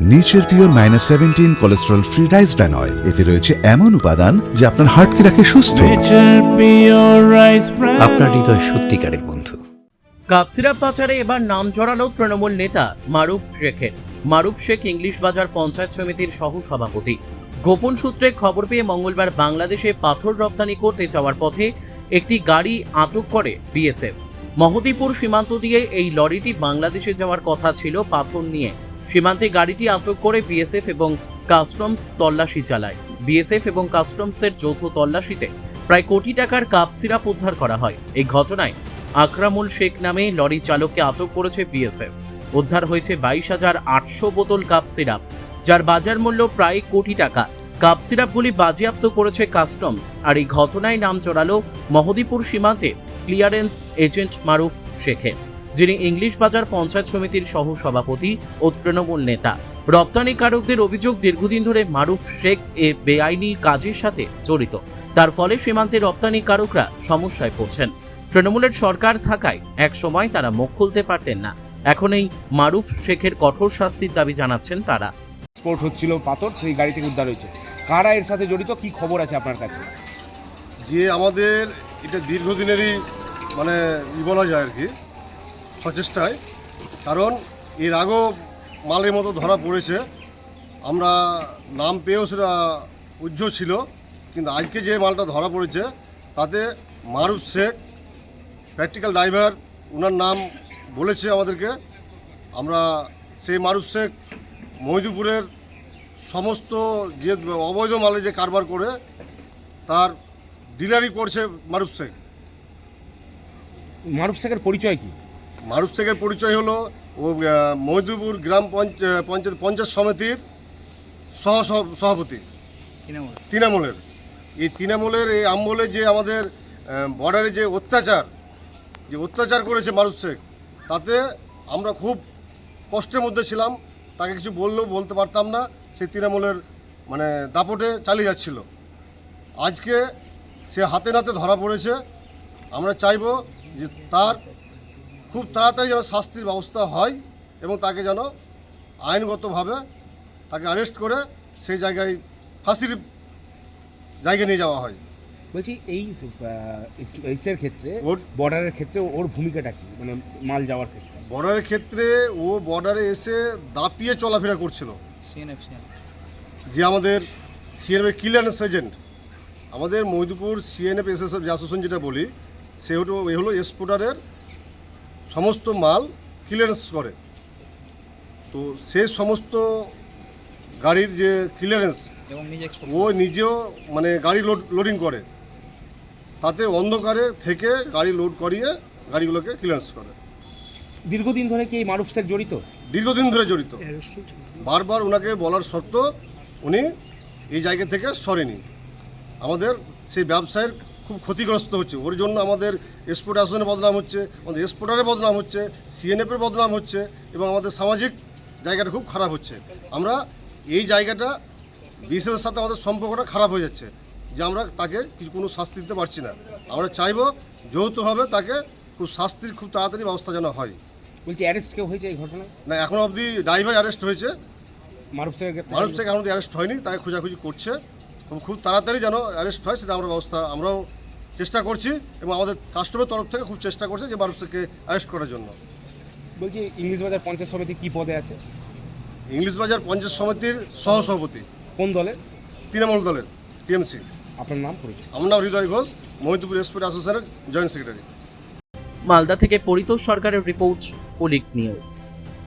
Nature pure -17 cholesterol free rice bran oil. এতে রয়েছে এমন উপাদান যা আপনার হার্টকে রাখে সুস্থ। আপনার হৃদয় সত্যিকারের বন্ধু। কাপ সিরাপ পাচারে এবার নাম জড়ালো তৃণমূল নেতা মারুফ শেখের। মারুফ শেখ ইংলিশ বাজার পঞ্চায়েত সমিতির সহ সভাপতি। গোপন সূত্রে খবর পেয়ে মঙ্গলবার বাংলাদেশে পাথর রপ্তানি করতে যাওয়ার পথে একটি গাড়ি আটক করে বিএসএফ। মহদীপুর সীমান্ত দিয়ে এই লরিটি বাংলাদেশে যাওয়ার কথা ছিল পাথর নিয়ে। সীমান্তে গাড়িটি আটক করে বিএসএফ এবং কাস্টমস তল্লাশি চালায়। বিএসএফ এবং কাস্টমসের যৌথ তল্লাশিতে প্রায় কোটি টাকার কাপ সিরাপ উদ্ধার করা হয়। এই ঘটনায় আকরামুল শেখ নামে লরি চালককে আটক করেছে বিএসএফ। উদ্ধার হয়েছে 22,800 বোতল কাপ সিরাপ, যার বাজার মূল্য প্রায় কোটি টাকা। কাপ সিরাপগুলি বাজেয়াপ্ত করেছে কাস্টমস। আর এই ঘটনায় নাম জড়ালো মহদীপুর সীমান্তে ক্লিয়ারেন্স এজেন্ট মারুফ শেখের, যিনি ইংলিশ বাজার পঞ্চায়েত সমিতির সহ সভাপতি ও তৃণমূল নেতা। রপ্তানিকারকদের অভিযোগ, দীর্ঘদিন ধরে মারুফ শেখ এ বেআইনি কাজের সাথে জড়িত। তার ফলে সীমান্তে রপ্তানিকারকরা সমস্যায় পড়ছেন। তৃণমূলের সরকার থাকায় এক সময় তারা মুখ খুলতে পারতেন না। এখন এই মারুফ শেখের কঠোর শাস্তির দাবি জানাচ্ছেন তারা। স্পোর্ট হচ্ছিল পাথর, সেই গাড়ি থেকে উদ্ধার হয়েছে। কারা এর সাথে জড়িত, কি খবর আছে আপনার কাছে? যে আমাদের এটা দীর্ঘদিনেরই বলা যায় আর কি সচেষ্টায়, কারণ এর আগেও মালের মতো ধরা পড়েছে। আমরা নাম পেয়েও সেটা উজ্জ্বল ছিল, কিন্তু আজকে যে মালটা ধরা পড়েছে তাতে মারুফ শেখ প্র্যাকটিক্যাল ড্রাইভার, ওনার নাম বলেছে আমাদেরকে। আমরা সেই মারুফ শেখ মহিদুপুরের সমস্ত যে অবৈধ মালে যে কারবার করে তার ডিলারই করছে মারুফ শেখ। মারুফ শেখের পরিচয় কি? মারুফ শেখের পরিচয় হলো ও মহিদুপুর গ্রাম পঞ্চায়েত সমিতির সভাপতি তৃণমূলের। এই তৃণমূলের এই আমলে যে আমাদের বর্ডারে যে অত্যাচার করেছে মারুফ শেখ, তাতে আমরা খুব কষ্টের মধ্যে ছিলাম। তাকে কিছু বলতে পারতাম না। সেই তৃণমূলের দাপটে চালিয়ে যাচ্ছিল। আজকে সে হাতে নাতে ধরা পড়েছে। আমরা চাইব যে তার খুব তাড়াতাড়ি যেন শাস্তির ব্যবস্থা হয় এবং তাকে যেন আইনগতভাবে তাকে অ্যারেস্ট করে সেই জায়গায় ফাঁসির জায়গায় নিয়ে যাওয়া হয়। বলছি এই ক্ষেত্রে বর্ডারের ক্ষেত্রে ওর ভূমিকাটা কি, মাল যাওয়ার ক্ষেত্রে? বর্ডারের ক্ষেত্রে ও বর্ডারে এসে দাপিয়ে চলাফেরা করছিল। যে আমাদের সিএনএফ ক্লিয়ারেন্স এজেন্ট, আমাদের মহিদুপুর সিএনএফ এসএসএফ যে অ্যাসোসিয়েশন যেটা বলি, সে হলো এক্সপোর্টারের সমস্ত মাল ক্লিয়ারেন্স করে। তো সে সমস্ত গাড়ির যে ক্লিয়ারেন্স ও নিজেও গাড়ি লোডিং করে, তাতে অন্ধকারে থেকে গাড়ি লোড করিয়ে গাড়িগুলোকে ক্লিয়ারেন্স করে। দীর্ঘদিন ধরে কি এই মারুফ শেখ জড়িত? দীর্ঘদিন ধরে জড়িত। বারবার ওনাকে বলার সত্ত্বেও উনি এই জায়গা থেকে সরেনি। আমাদের সেই ব্যবসায়ের খুব ক্ষতিগ্রস্ত হচ্ছে। ওর জন্য আমাদের এক্সপোর্ট অ্যাসোসিয়েশনের বদনাম হচ্ছে, আমাদের এক্সপোর্টারের বদনাম হচ্ছে, সিএনএফের বদনাম হচ্ছে এবং আমাদের সামাজিক জায়গাটা খুব খারাপ হচ্ছে। আমরা এই জায়গাটা বিএসএফের সাথে আমাদের সম্পর্কটা খারাপ হয়ে যাচ্ছে, যে আমরা তাকে কোনো শাস্তি দিতে পারছি না। আমরা চাইব যৌথভাবে তাকে শাস্তির খুব তাড়াতাড়ি ব্যবস্থা যেন হয়। বলছি অ্যারেস্ট কেউ হয়েছে এই ঘটনায়? না, এখনও অবধি ড্রাইভার অ্যারেস্ট হয়েছে। মারুফ শেখ এখন অবধি অ্যারেস্ট হয়নি। তাকে খোঁজাখুঁজি করছে এবং খুব তাড়াতাড়ি যেন অ্যারেস্ট হয় সেটা আমরাও চেষ্টা করছি এবং আমাদের কাস্টমারের তরফ থেকে খুব চেষ্টা করছে যে মারুফ শেখকে অ্যারেস্ট করার জন্য। বলছি ইংলিশ বাজার পঞ্চায়েত সমিতি কী পদে আছে? ইংলিশ বাজার পঞ্চায়েত সমিতির সহসভাপতি। কোন দলের? তৃণমূল দলের, টিএমসি। আপনার নাম পরিচয়? আমার নাম হৃদয় ঘোষ, মহিদুপুর এক্সপোর্ট অ্যাসোসিয়েশনের জয়েন্ট সেক্রেটারি। মালদা থেকে পরিতোষ সরকারের রিপোর্ট, কুলিক নিউজ।